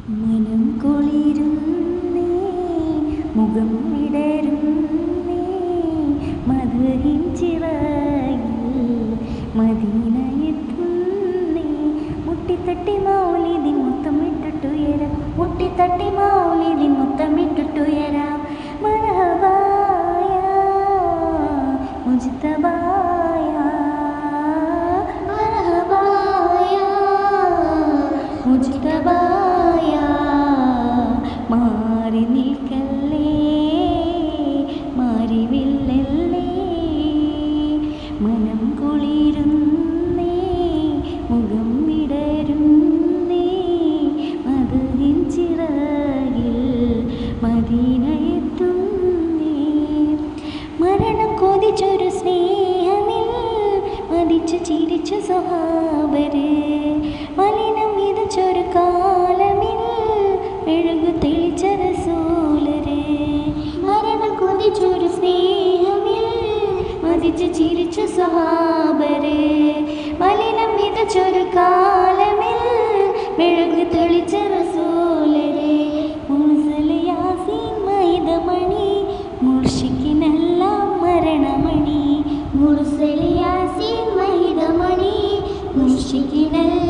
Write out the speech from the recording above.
മനം കുളിരുന്നേ മുഖം വിടരുന്നേ മധുരിൻ ചിറകിൽ മദീനയെത്തുന്നേ മുട്ടിത്തട്ടി മൗലിദിൻ മുത്തമിട്ടിട്ടുയരാം മുട്ടിത്തട്ടി മൗലിദിൻ മുത്തമിട്ടിട്ടുയരാം മർഹബായ മുജ്തബായ മർഹബായ മുജ്തബായ മാറി നിൽക്കല്ലേ മാറിവില്ലല്ലേ മനം കുളിരുന്നേ മുഖം വിടരുന്നേ മധുരിൻ ചിറകിൽ മദീനയെത്തുന്നേ മരണം കൊതിച്ചൊരു സ്നേഹമിൽ മതിച്ചു ചിരിച്ചു സ്വഹാബര് മലിനം വിതച്ചൊരു കാലമിൽ മെഴുകു തെളിച്ച റസൂലര് മരണം കൊതിച്ചൊരു സ്നേഹമിൽ മതിച്ചു ചിരിച്ചു സ്വഹാബര് മലിനം വിതച്ചൊരു കാലമിൽ മെഴുകു തെളിച്ച റസൂലര് മുർസൽ യാസീൻ മൈദമണി മുർഷിക്കിനെല്ലാം മരണമണി മുർസൽ യാസീൻ മൈദമണി മുർഷിക്കിനെല്ലാം